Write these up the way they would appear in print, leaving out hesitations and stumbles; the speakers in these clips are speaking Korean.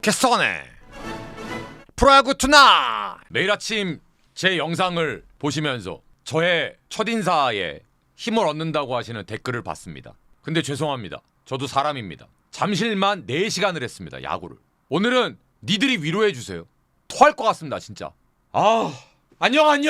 개쏘네 프로야구 투나. 매일 아침 제 영상을 보시면서 저의 첫인사에 힘을 얻는다고 하시는 댓글을 봤습니다. 근데 죄송합니다. 저도 사람입니다. 잠실만 4시간을 했습니다. 야구를. 오늘은 니들이 위로해주세요. 토할 것 같습니다. 진짜. 안녕.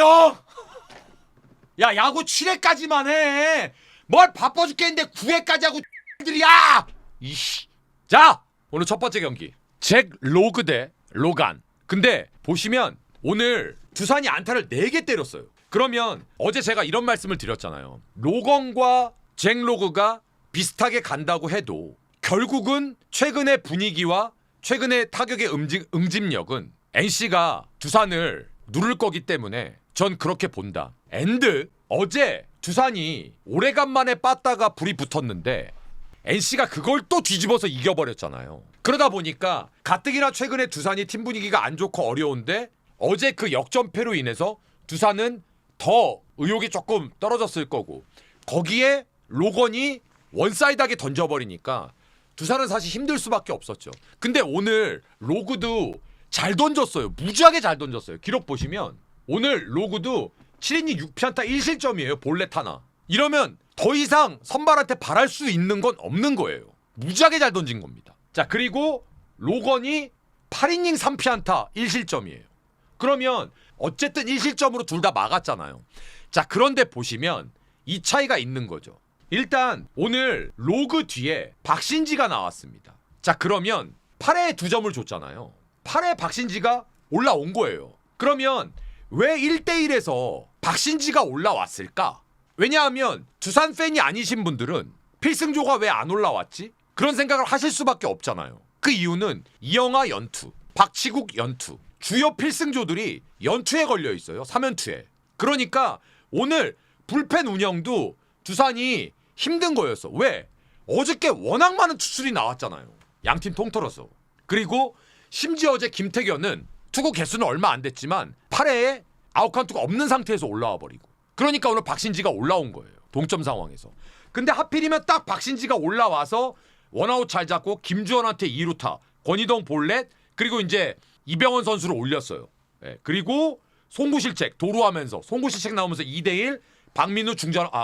야, 야구 7회까지만 해. 뭘 바빠 죽겠는데 9회까지 하고 들이야. 이씨. 자, 오늘 첫 번째 경기 잭 로그 대 로간. 근데 보시면 오늘 두산이 안타를 4개 때렸어요. 그러면 어제 제가 이런 말씀을 드렸잖아요. 로건과 잭 로그가 비슷하게 간다고 해도 결국은 최근의 분위기와 최근의 타격의 응집력은 NC가 두산을 누를 거기 때문에 전 그렇게 본다. 앤드 어제 두산이 오래간만에 빠따가 불이 붙었는데 NC가 그걸 또 뒤집어서 이겨버렸잖아요. 그러다 보니까 가뜩이나 최근에 두산이 팀 분위기가 안 좋고 어려운데 어제 그 역전패로 인해서 두산은 더 의욕이 조금 떨어졌을 거고 거기에 로건이 원사이드하게 던져버리니까 두산은 사실 힘들 수밖에 없었죠. 근데 오늘 로그도 잘 던졌어요. 무지하게 잘 던졌어요. 기록 보시면 오늘 로그도 7이닝 6피안타 1실점이에요. 볼넷 하나. 이러면 더 이상 선발한테 바랄 수 있는 건 없는 거예요. 무지하게 잘 던진 겁니다. 자, 그리고 로건이 8이닝 3피안타 1실점이에요. 그러면 어쨌든 1실점으로 둘 다 막았잖아요. 자, 그런데 보시면 이 차이가 있는 거죠. 일단 오늘 로그 뒤에 박신지가 나왔습니다. 자, 그러면 8회 2점을 줬잖아요. 8회 박신지가 올라온 거예요. 그러면 왜 1대1에서 박신지가 올라왔을까? 왜냐하면 두산 팬이 아니신 분들은 필승조가 왜 안 올라왔지? 그런 생각을 하실 수밖에 없잖아요. 그 이유는 이영하 연투, 박치국 연투, 주요 필승조들이 연투에 걸려 있어요. 3연투에. 그러니까 오늘 불펜 운영도 두산이 힘든 거였어. 왜? 어저께 워낙 많은 투수들이 나왔잖아요. 양팀 통틀어서. 그리고 심지어 어제 김태견은 투구 개수는 얼마 안 됐지만 8회에 아웃카운트가 없는 상태에서 올라와 버리고. 그러니까 오늘 박신지가 올라온 거예요. 동점 상황에서. 근데 하필이면 딱 박신지가 올라와서 원아웃 잘 잡고 김주원한테 2루타, 권희동 볼넷, 그리고 이제 이병헌 선수를 올렸어요. 네. 그리고 송구실책 도루하면서 송구실책 나오면서 2대1 박민우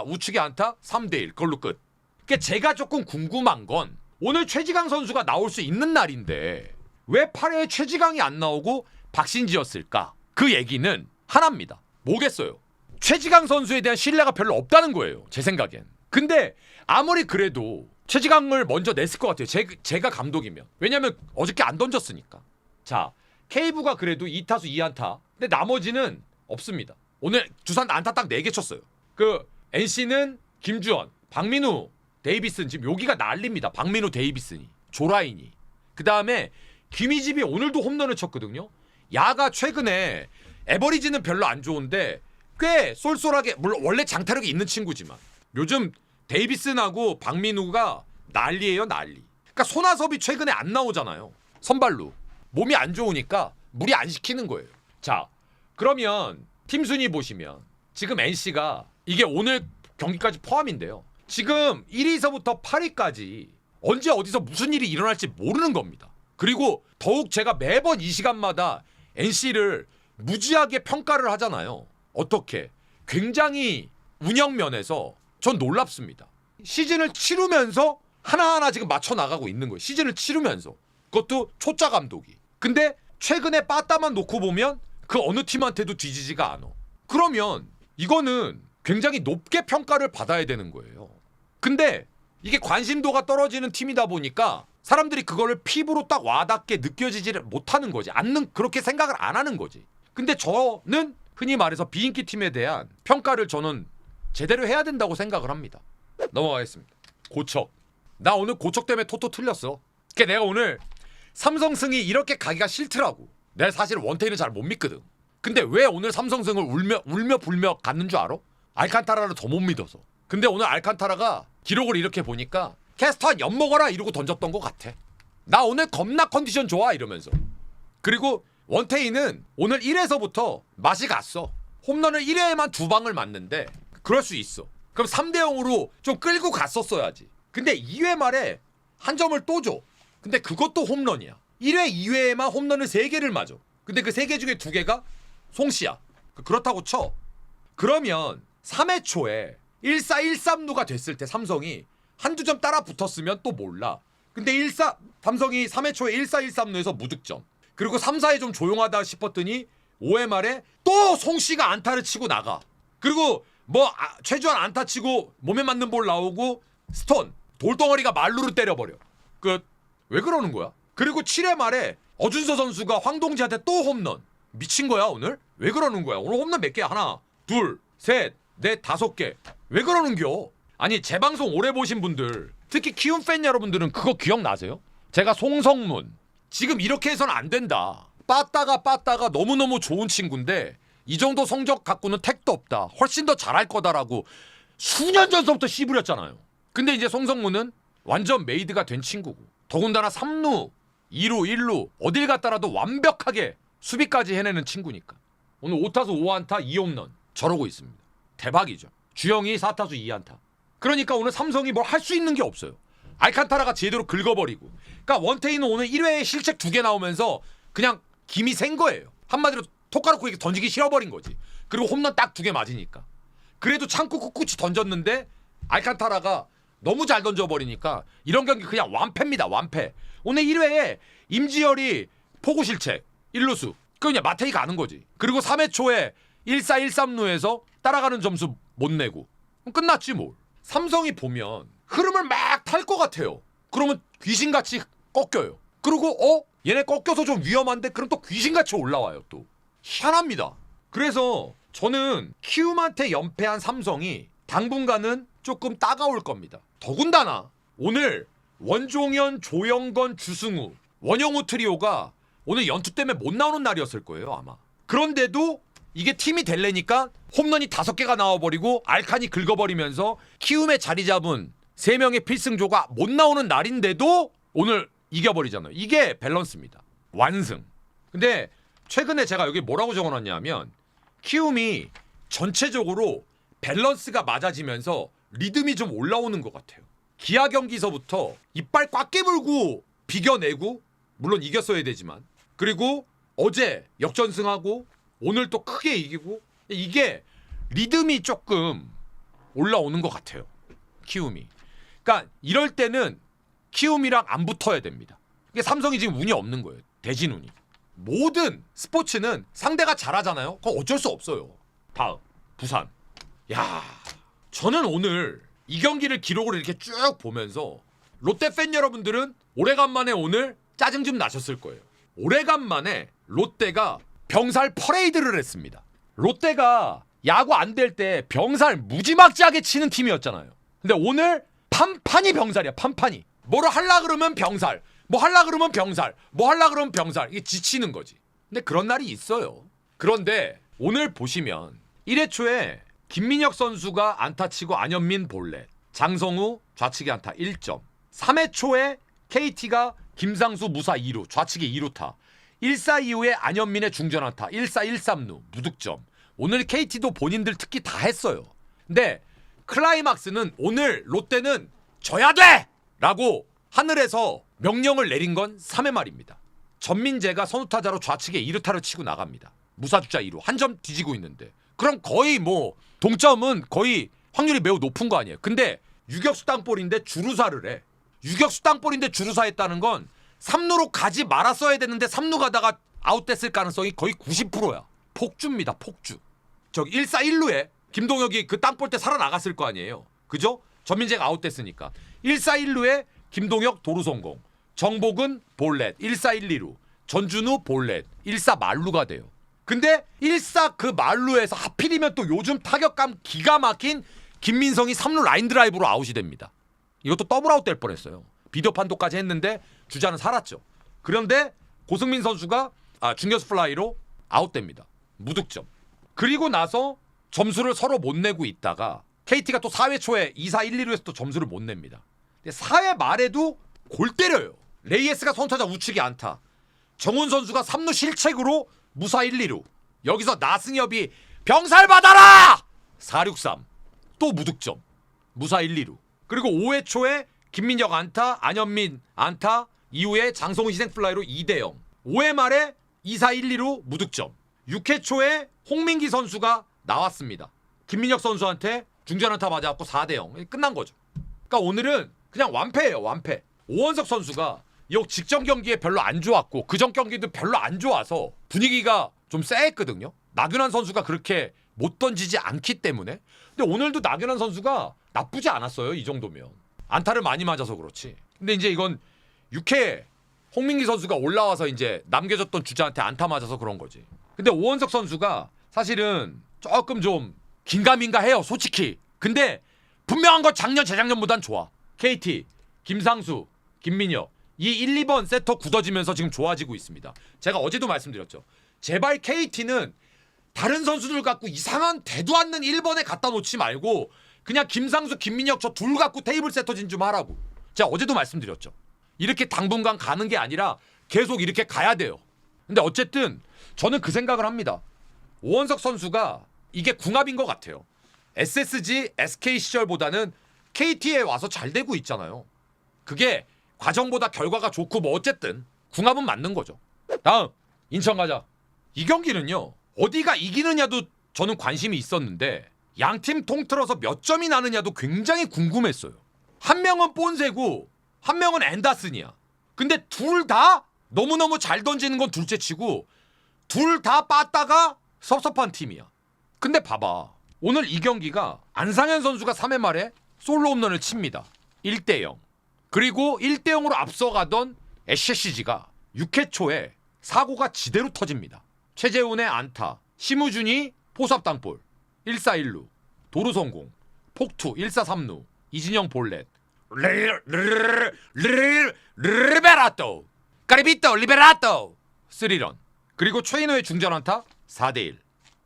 우측에 안타 3대1 그걸로 끝. 그러니까 제가 조금 궁금한 건 오늘 최지강 선수가 나올 수 있는 날인데 왜 8회에 최지강이 안 나오고 박신지였을까? 그 얘기는 하나입니다. 뭐겠어요? 최지강 선수에 대한 신뢰가 별로 없다는 거예요. 제 생각엔. 근데 아무리 그래도 최지강을 먼저 냈을 것 같아요. 제가 감독이면. 왜냐면 어저께 안 던졌으니까. 자, 케이브가 그래도 2타수 2안타. 근데 나머지는 없습니다. 오늘 두산 안타 딱 4개 쳤어요. 그 NC는 김주원, 박민우, 데이비슨. 지금 여기가 난립니다. 박민우, 데이비슨이. 조라인이. 그 다음에 김희집이 오늘도 홈런을 쳤거든요. 야가 최근에 에버리지는 별로 안 좋은데 꽤 쏠쏠하게, 물론 원래 장타력이 있는 친구지만 요즘 데이비슨하고 박민우가 난리예요. 난리. 그러니까 손아섭이 최근에 안 나오잖아요. 선발로. 몸이 안 좋으니까 무리 안 시키는 거예요. 자, 그러면 팀 순위 보시면 지금 NC가 이게 오늘 경기까지 포함인데요. 지금 1위서부터 8위까지 언제 어디서 무슨 일이 일어날지 모르는 겁니다. 그리고 더욱 제가 매번 이 시간마다 NC를 무지하게 평가를 하잖아요. 어떻게? 굉장히 운영 면에서 전 놀랍습니다. 시즌을 치르면서 하나하나 지금 맞춰 나가고 있는 거예요. 시즌을 치르면서. 그것도 초짜 감독이. 근데 최근에 빠따만 놓고 보면 그 어느 팀한테도 뒤지지가 않아. 그러면 이거는 굉장히 높게 평가를 받아야 되는 거예요. 근데 이게 관심도가 떨어지는 팀이다 보니까 사람들이 그거를 피부로 딱 와닿게 느껴지지를 못하는 거지. 그렇게 생각을 안 하는 거지. 근데 저는 흔히 말해서 비인기 팀에 대한 평가를 저는 제대로 해야 된다고 생각을 합니다. 넘어가겠습니다. 고척. 나 오늘 고척 때문에 토토 틀렸어. 그러니까 내가 오늘 삼성승이 이렇게 가기가 싫더라고. 내가 사실 원태인을 잘 못 믿거든. 근데 왜 오늘 삼성승을 울며 불며 갔는 줄 알아? 알칸타라를 더 못 믿어서. 근데 오늘 알칸타라가 기록을 이렇게 보니까 캐스터 한 엿먹어라 이러고 던졌던 것 같아. 나 오늘 겁나 컨디션 좋아 이러면서. 그리고 원태인은 오늘 1회서부터 맛이 갔어. 홈런을 1회에만 2방을 맞는데 그럴 수 있어. 그럼 3대0으로 좀 끌고 갔었어야지. 근데 2회 말에 한 점을 또 줘. 근데 그것도 홈런이야. 1회, 2회에만 홈런을 3개를 맞아. 근데 그 3개 중에 2개가 송씨야. 그렇다고 쳐. 그러면 3회 초에 1사 1삼루가 됐을 때 삼성이 한두 점 따라 붙었으면 또 몰라. 근데 삼성이 3회 초에 1사 1삼루에서 무득점. 그리고 3, 4회 좀 조용하다 싶었더니 5회 말에 또 송씨가 안타를 치고 나가. 그리고 최주환 안타 치고 몸에 맞는 볼 나오고 스톤 돌덩어리가 말루를 때려버려. 왜 그러는 거야? 그리고 7회 말에 어준서 선수가 황동지한테 또 홈런. 미친 거야 오늘? 왜 그러는 거야? 오늘 홈런 몇 개야? 하나, 둘, 셋, 넷, 5개. 왜 그러는겨? 아니 재방송 오래 보신 분들, 특히 키움 팬 여러분들은 그거 기억나세요? 제가 송성문 지금 이렇게 해서는 안 된다. 빠따가 너무너무 좋은 친구인데 이 정도 성적 갖고는 택도 없다. 훨씬 더 잘할 거다라고 수년 전서부터 씨부렸잖아요. 근데 이제 송성문은 완전 메이드가 된 친구고, 더군다나 3루, 2루, 1루 어딜 갔다라도 완벽하게 수비까지 해내는 친구니까 오늘 5타수 5안타 2홈런 저러고 있습니다. 대박이죠. 주영이 4타수 2안타. 그러니까 오늘 삼성이 뭘 할 수 있는 게 없어요. 알칸타라가 제대로 긁어버리고. 그러니까 원태인은 오늘 1회에 실책 2개 나오면서 그냥 김이 센 거예요. 한마디로 톡가루코에게 던지기 싫어버린 거지. 그리고 홈런 딱 2개 맞으니까. 그래도 참고 꿋꿋이 던졌는데 알칸타라가 너무 잘 던져버리니까 이런 경기 그냥 완패입니다. 완패. 오늘 1회에 임지열이 포구 실책 1루수. 그냥 마테이 가는 거지. 그리고 3회 초에 1사 1삼루에서 따라가는 점수 못 내고 끝났지 뭘. 삼성이 보면 흐름을 막 탈 것 같아요. 그러면 귀신같이 꺾여요. 그리고 얘네 꺾여서 좀 위험한데 그럼 또 귀신같이 올라와요. 또 희한합니다. 그래서 저는 키움한테 연패한 삼성이 당분간은 조금 따가울 겁니다. 더군다나 오늘 원종현, 조영건, 주승우, 원영우 트리오가 오늘 연투 때문에 못 나오는 날이었을 거예요 아마. 그런데도 이게 팀이 될래니까 홈런이 5개가 나와버리고 알칸이 긁어버리면서 키움에 자리 잡은 3명의 필승조가 못 나오는 날인데도 오늘 이겨버리잖아요. 이게 밸런스입니다. 완승. 근데 최근에 제가 여기 뭐라고 적어놨냐면 키움이 전체적으로 밸런스가 맞아지면서 리듬이 좀 올라오는 것 같아요. 기아 경기서부터 이빨 꽉 깨물고 비겨내고, 물론 이겼어야 되지만, 그리고 어제 역전승하고 오늘 또 크게 이기고, 이게 리듬이 조금 올라오는 것 같아요. 키움이. 그러니까 이럴 때는 키움이랑 안 붙어야 됩니다. 이게 삼성이 지금 운이 없는 거예요. 대진운이. 모든 스포츠는 상대가 잘하잖아요. 그건 어쩔 수 없어요. 다음 부산. 야, 저는 오늘 이 경기를 기록으로 이렇게 쭉 보면서 롯데 팬 여러분들은 오래간만에 오늘 짜증 좀 나셨을 거예요. 오래간만에 롯데가 병살 퍼레이드를 했습니다. 롯데가 야구 안 될 때 병살 무지막지하게 치는 팀이었잖아요. 근데 오늘 판판이 병살이야. 판판이. 뭐를 하려 그러면 병살, 뭐 하려 그러면 병살, 뭐 하려 그러면 병살. 이게 지치는 거지. 근데 그런 날이 있어요. 그런데 오늘 보시면 1회 초에 김민혁 선수가 안타 치고 안현민 볼넷, 장성우 좌측에 안타 1점. 3회 초에 KT가 김상수 무사 2루, 좌측에 2루타. 1사 이후에 안현민의 중전 안타 1사 1삼루 무득점. 오늘 KT도 본인들 특기 다 했어요. 근데 클라이막스는 오늘 롯데는 져야 돼! 라고 하늘에서 명령을 내린 건 3회 말입니다. 전민재가 선두타자로 좌측에 2루타를 치고 나갑니다. 무사주자 2루. 한 점 뒤지고 있는데. 그럼 거의 뭐 동점은 거의 확률이 매우 높은 거 아니에요. 근데 유격수 땅볼인데 주루사를 해. 유격수 땅볼인데 주루사했다는 건 3루로 가지 말았어야 되는데 3루 가다가 아웃됐을 가능성이 거의 90%야. 폭주입니다. 폭주. 저기 1사 1루에 김동혁이 그 땅볼 때 살아나갔을 거 아니에요. 그죠? 전민재가 아웃됐으니까. 1사 1루에 김동혁 도루 성공. 정복은 볼넷 1사 1, 2루. 전준우 볼넷 1사 말루가 돼요. 근데 1사 그 말루에서 하필이면 또 요즘 타격감 기가 막힌 김민성이 3루 라인 드라이브로 아웃이 됩니다. 이것도 더블 아웃 될 뻔했어요. 비디오 판도까지 했는데 주자는 살았죠. 그런데 고승민 선수가 중견수 플라이로 아웃됩니다. 무득점. 그리고 나서 점수를 서로 못 내고 있다가 KT가 또 4회 초에 2사 1, 2루에서 또 점수를 못 냅니다. 근데 4회 말에도 골 때려요. 레이에스가 선타자 우측에 안타. 정훈 선수가 3루 실책으로 무사 1, 2루. 여기서 나승엽이 병살 받아라! 4-6-3. 또 무득점. 무사 1, 2루. 그리고 5회 초에 김민혁 안타, 안현민 안타, 이후에 장성훈 희생플라이로 2대0. 5회 말에 2사 1, 2루 무득점. 6회 초에 홍민기 선수가 나왔습니다. 김민혁 선수한테 중전안타 맞아갖고 4대0. 끝난 거죠. 그러니까 오늘은 그냥 완패예요. 완패. 오원석 선수가 이 직전 경기에 별로 안 좋았고 그전 경기도 별로 안 좋아서 분위기가 좀 쎄했거든요. 나균환 선수가 그렇게 못 던지지 않기 때문에. 근데 오늘도 나균환 선수가 나쁘지 않았어요. 이 정도면. 안타를 많이 맞아서 그렇지. 근데 이제 이건 6회 홍민기 선수가 올라와서 이제 남겨졌던 주자한테 안타 맞아서 그런 거지. 근데 오원석 선수가 사실은 조금 좀 긴가민가 해요. 솔직히. 근데 분명한 건 작년 재작년보단 좋아. KT, 김상수, 김민혁 이 1, 2번 세터 굳어지면서 지금 좋아지고 있습니다. 제가 어제도 말씀드렸죠. 제발 KT는 다른 선수들 갖고 이상한 대도 않는 1번에 갖다 놓지 말고 그냥 김상수, 김민혁 저 둘 갖고 테이블 세터진 좀 하라고. 제가 어제도 말씀드렸죠. 이렇게 당분간 가는 게 아니라 계속 이렇게 가야 돼요. 근데 어쨌든 저는 그 생각을 합니다. 오원석 선수가 이게 궁합인 것 같아요. SSG, SK 시절보다는 KT에 와서 잘 되고 있잖아요. 그게 과정보다 결과가 좋고 뭐 어쨌든 궁합은 맞는 거죠. 다음 인천 가자. 이 경기는요. 어디가 이기느냐도 저는 관심이 있었는데 양팀 통틀어서 몇 점이 나느냐도 굉장히 궁금했어요. 한 명은 본세고 한 명은 앤더슨이야. 근데 둘 다 너무너무 잘 던지는 건 둘째치고 둘 다 빠따가 섭섭한 팀이야. 근데 봐봐. 오늘 이 경기가 안상현 선수가 3회 말에 솔로 홈런을 칩니다. 1대0. 그리고 1대0으로 앞서가던 SCG가 6회 초에 사고가 지대로 터집니다. 최재훈의 안타, 심우준이 포수앞 땅볼, 1사 1루, 도루 성공, 폭투 1사 3루, 이진영 볼넷, 리베라토, 까리비토 리베라토, 3런. 그리고 최인호의 중전안타 4대1.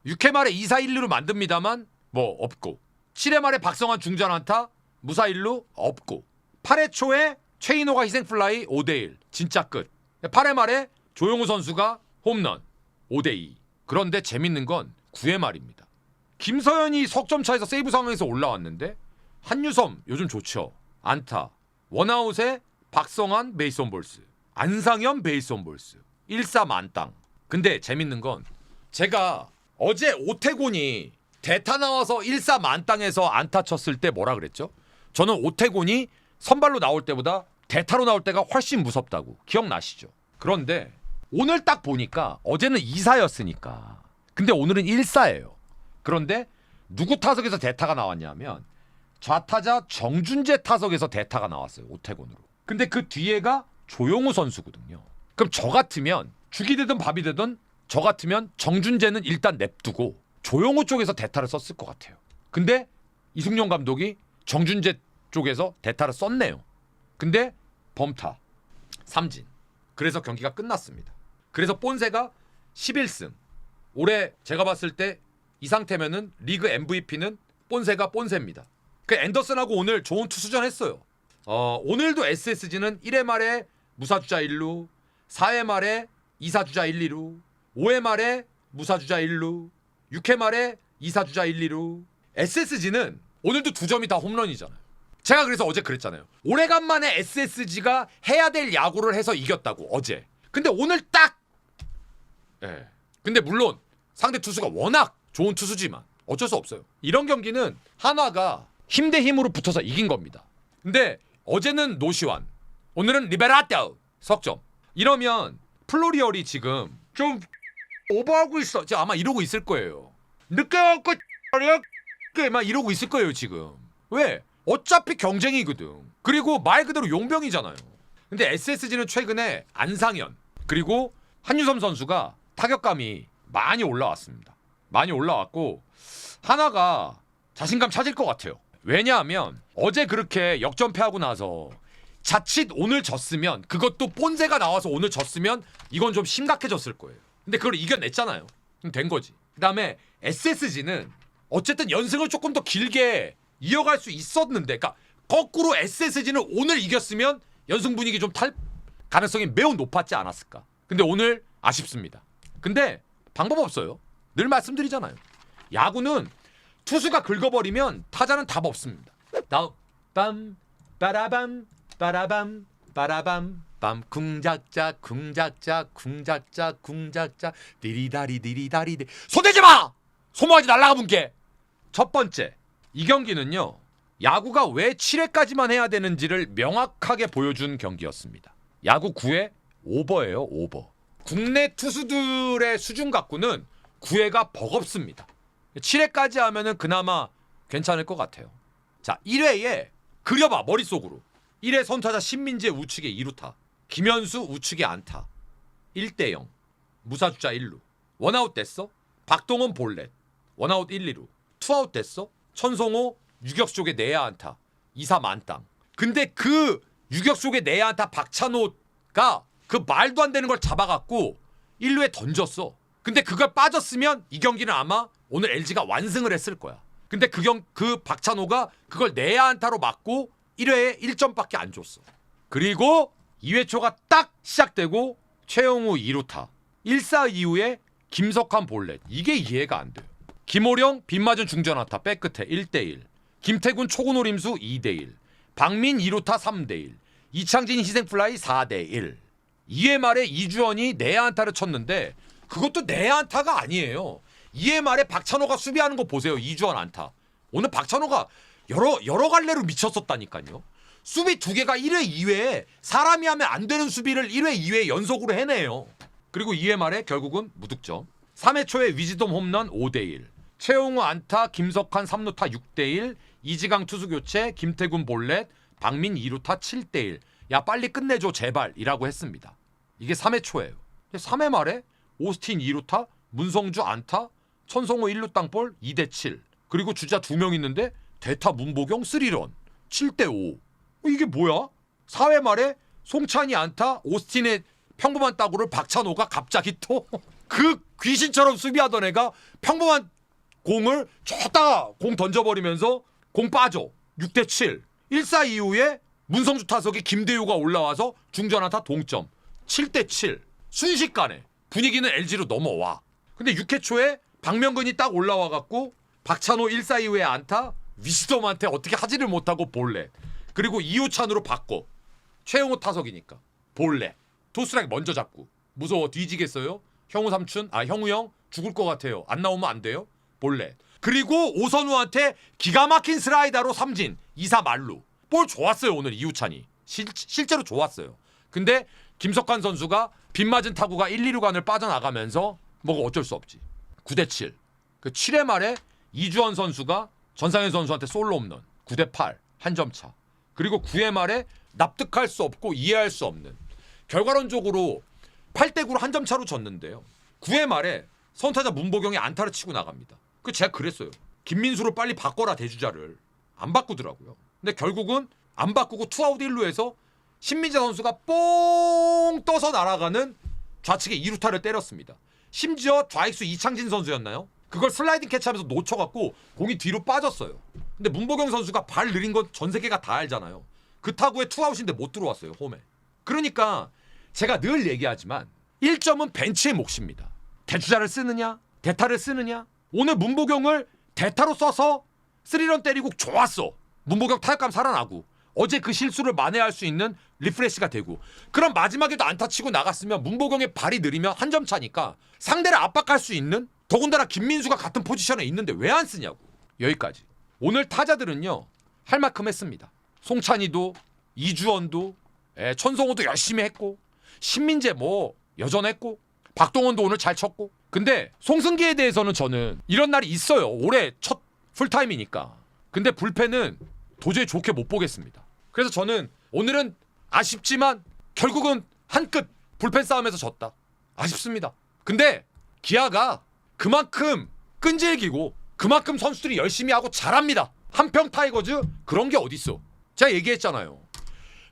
6회 말에 2사 1루로 만듭니다만 뭐 없고 7회 말에 박성환 중전안타 무사 1루 없고 8회 초에 최인호가 희생플라이 5대1 진짜 끝. 8회 말에 조용우 선수가 홈런 5대2. 그런데 재밌는 건 9회 말입니다. 김서현이 석점 차에서 세이브 상황에서 올라왔는데 한유섬 요즘 좋죠. 안타. 원아웃에 박성환 베이스 온 볼스, 안상현 베이스 온 볼스, 1사 만땅. 근데 재밌는 건 제가 어제 오태곤이 대타 나와서 1사 만땅에서 안타 쳤을 때 뭐라 그랬죠? 저는 오태곤이 선발로 나올 때보다 대타로 나올 때가 훨씬 무섭다고. 기억나시죠? 그런데 오늘 딱 보니까 어제는 2사였으니까. 근데 오늘은 1사예요. 그런데 누구 타석에서 대타가 나왔냐면 좌타자 정준재 타석에서 대타가 나왔어요. 오태곤으로. 근데 그 뒤에가 조용우 선수거든요. 그럼 저 같으면 죽이 되든 밥이 되든 저 같으면 정준재는 일단 냅두고 조용우 쪽에서 대타를 썼을 것 같아요. 근데 이승용 감독이 정준재 쪽에서 대타를 썼네요. 근데 범타 삼진. 그래서 경기가 끝났습니다. 그래서 본세가 11승. 올해 제가 봤을 때 이 상태면은 리그 MVP는 본세가 본세입니다. 그 앤더슨하고 오늘 좋은 투수전 했어요. 오늘도 SSG는 1회 말에 무사주자 1루, 4회 말에 2사주자 1, 2루, 5회 말에 무사주자 1루, 6회 말에 2사주자 1, 2루. SSG는 오늘도 2점이 다 홈런이잖아요. 제가 그래서 어제 그랬잖아요. 오래간만에 SSG가 해야 될 야구를 해서 이겼다고 어제. 근데 오늘 딱 근데 물론 상대 투수가 워낙 좋은 투수지만 어쩔 수 없어요. 이런 경기는 한화가 힘 대 힘으로 붙어서 이긴 겁니다. 근데 어제는 노시환, 오늘은 리베라토 석점. 이러면 플로리얼이 지금 좀 오버하고 있어. 지금 아마 이러고 있을 거예요. 늦게 왔고 막 이러고 있을 거예요 지금. 왜? 어차피 경쟁이거든. 그리고 말 그대로 용병이잖아요. 근데 SSG는 최근에 안상현 그리고 한유섬 선수가 타격감이 많이 올라왔습니다. 많이 올라왔고 하나가 자신감 찾을 것 같아요. 왜냐하면 어제 그렇게 역전패하고 나서 자칫 오늘 졌으면, 그것도 본세가 나와서 오늘 졌으면 이건 좀 심각해졌을 거예요. 근데 그걸 이겨냈잖아요. 그럼 된 거지. 그 다음에 SSG는 어쨌든 연승을 조금 더 길게 이어갈 수 있었는데, 그러니까 거꾸로 SSG는 오늘 이겼으면 연승 분위기 좀 탈 가능성이 매우 높았지 않았을까. 근데 오늘 아쉽습니다. 근데 방법 없어요. 늘 말씀드리잖아요. 야구는 투수가 긁어버리면 타자는 답 없습니다. 다음 빰 빠라밤 빠라밤 빠라밤 빰빰 쿵작자 쿵작자 쿵작자 쿵작자 디리다리 디리다리 손대지 마! 소모하지 날라가 분께. 첫 번째, 이 경기는요 야구가 왜 7회까지만 해야 되는지를 명확하게 보여준 경기였습니다. 야구 9회 오버예요. 오버. 국내 투수들의 수준 갖고는 9회가 버겁습니다. 7회까지 하면은 그나마 괜찮을 것 같아요. 자, 1회에 그려봐 머릿속으로. 1회 선타자 신민재 우측에 2루타, 김현수 우측에 안타, 1대0, 무사주자 1루, 원아웃 됐어. 박동원 볼넷, 원아웃 1, 2루, 투아웃 됐어. 천성호 유격수 쪽에 내야 안타, 2사 만땅. 근데 그 유격수 쪽에 내야 안타 박찬호가 그 말도 안 되는 걸 잡아갖고 1루에 던졌어. 근데 그걸 빠졌으면 이 경기는 아마 오늘 LG가 완승을 했을 거야. 근데 그 박찬호가 그걸 내야 안타로 맞고 1회에 1점밖에 안 줬어. 그리고 2회 초가 딱 시작되고 최영우 2루타, 1사 이후에 김석환 볼넷. 이게 이해가 안 돼요. 김호령 빗맞은 중전 안타 백끝에 1대1, 김태군 초구 노림수 2대1, 박민 2루타 3대1, 이창진 희생플라이 4대1. 2회 말에 이주원이 내야 안타를 쳤는데 그것도 내야 안타가 아니에요. 2회 말에 박찬호가 수비하는 거 보세요. 이주원 안타. 오늘 박찬호가 여러 갈래로 미쳤었다니까요. 수비 2개가 1회 2회에 사람이 하면 안 되는 수비를 1회 2회 연속으로 해내요. 그리고 2회 말에 결국은 무득점. 3회 초에 위즈덤 홈런 5대1, 최용우 안타, 김석환 3루타 6대1, 이지강 투수 교체, 김태군 볼넷, 박민 2루타 7대1. 야 빨리 끝내줘 제발이라고 했습니다. 이게 3회 초예요. 3회 말에 오스틴 2루타, 문성주 안타, 천성호 1루 땅볼 2대7. 그리고 주자 2명 있는데 대타 문보경 3런 7대5. 이게 뭐야? 4회 말에 송찬이 안타, 오스틴의 평범한 따구를 박찬호가 갑자기 또 그 귀신처럼 수비하던 애가 평범한 공을 쳤다가 공 던져버리면서 공 빠져 6대7. 1사 이후에 문성주 타석에 김대유가 올라와서 중전 안타 동점 7대7. 순식간에 분위기는 LG로 넘어와. 근데 6회 초에 박명근이 딱 올라와갖고 박찬호 1사 이후에 안타, 위스덤한테 어떻게 하지를 못하고 볼넷. 그리고 이호찬으로 바꿔. 최영호 타석이니까 볼넷. 토스트라이크 먼저 잡고. 무서워 뒤지겠어요? 형우 삼촌, 형우 형 죽을 것 같아요. 안 나오면 안 돼요? 볼넷. 그리고 오선우한테 기가 막힌 슬라이더로 삼진 2사 말루. 볼 좋았어요 오늘 이우찬이. 실제로 좋았어요. 근데 김석환 선수가 빗맞은 타구가 1, 2루간을 빠져나가면서 뭐가 어쩔 수 없지. 9대7. 그 7회 말에 이주원 선수가 전상현 선수한테 솔로 홈런 9대8 한 점 차. 그리고 9회 말에 납득할 수 없고 이해할 수 없는 결과론적으로 8대9로 한 점 차로 졌는데요. 9회 말에 선타자 문보경이 안타를 치고 나갑니다. 그 제가 그랬어요. 김민수로 빨리 바꿔라 대주자를. 안 바꾸더라고요. 근데 결국은 안 바꾸고 투아웃 1루에서 신민재 선수가 뽕 떠서 날아가는 좌측에 2루타를 때렸습니다. 심지어 좌익수 이창진 선수였나요? 그걸 슬라이딩 캐치하면서 놓쳐갖고 공이 뒤로 빠졌어요. 근데 문보경 선수가 발 느린 건 전 세계가 다 알잖아요. 그 타구에 투아웃인데 못 들어왔어요. 홈에. 그러니까 제가 늘 얘기하지만 1점은 벤치의 몫입니다. 대주자를 쓰느냐 대타를 쓰느냐. 오늘 문보경을 대타로 써서 3런 때리고 좋았어. 문보경 타격감 살아나고 어제 그 실수를 만회할 수 있는 리프레시가 되고. 그럼 마지막에도 안타 치고 나갔으면 문보경의 발이 느리면 한 점 차니까 상대를 압박할 수 있는, 더군다나 김민수가 같은 포지션에 있는데 왜 안 쓰냐고. 여기까지. 오늘 타자들은요 할 만큼 했습니다. 송찬이도 이주원도 천성호도 열심히 했고 신민재 뭐 여전했고 박동원도 오늘 잘 쳤고. 근데 송승기에 대해서는 저는 이런 날이 있어요. 올해 첫 풀타임이니까. 근데 불펜은 도저히 좋게 못 보겠습니다. 그래서 저는 오늘은 아쉽지만 결국은 한 끗 불펜 싸움에서 졌다. 아쉽습니다. 근데 기아가 그만큼 끈질기고 그만큼 선수들이 열심히 하고 잘합니다. 한평 타이거즈 그런 게 어딨어. 제가 얘기했잖아요.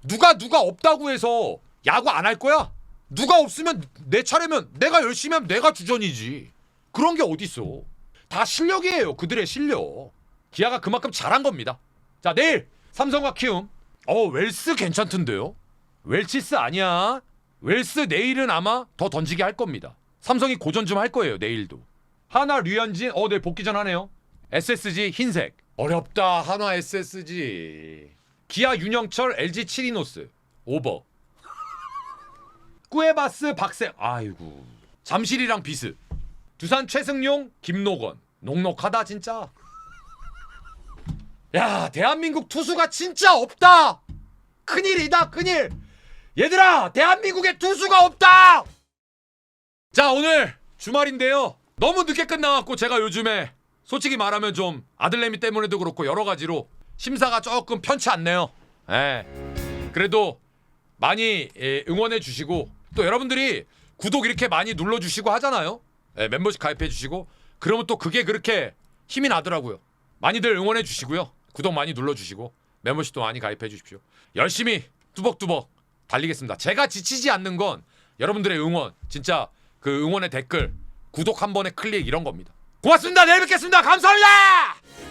누가 없다고 해서 야구 안 할 거야? 누가 없으면 내 차례면 내가 열심히 하면 내가 주전이지. 그런 게 어딨어. 다 실력이에요. 그들의 실력. 기아가 그만큼 잘한 겁니다. 자, 내일 삼성과 키움. 웰스 괜찮던데요. 웰치스 아니야. 웰스 내일은 아마 더 던지게 할 겁니다. 삼성이 고전 좀 할 거예요. 내일도. 하나 류현진 내일 복귀전 하네요. SSG 흰색. 어렵다. 한화 SSG. 기아 윤영철 LG 치리노스 오버. 꾸에바스 박세 아이고 잠실이랑 비스 두산 최승용 김노건 녹록하다 진짜. 야 대한민국 투수가 진짜 없다. 큰일이다 큰일. 얘들아 대한민국에 투수가 없다. 자 오늘 주말인데요. 너무 늦게 끝나갖고 제가 요즘에 솔직히 말하면 좀 아들내미 때문에도 그렇고 여러가지로 심사가 조금 편치 않네요. 예. 그래도 많이 응원해 주시고 또 여러분들이 구독 이렇게 많이 눌러주시고 하잖아요. 예, 멤버십 가입해 주시고 그러면 또 그게 그렇게 힘이 나더라고요. 많이들 응원해 주시고요. 구독 많이 눌러주시고 멤버십도 많이 가입해 주십시오. 열심히 뚜벅뚜벅 달리겠습니다. 제가 지치지 않는 건 여러분들의 응원, 진짜 그 응원의 댓글, 구독 한 번의 클릭 이런 겁니다. 고맙습니다. 내일 뵙겠습니다. 감사합니다.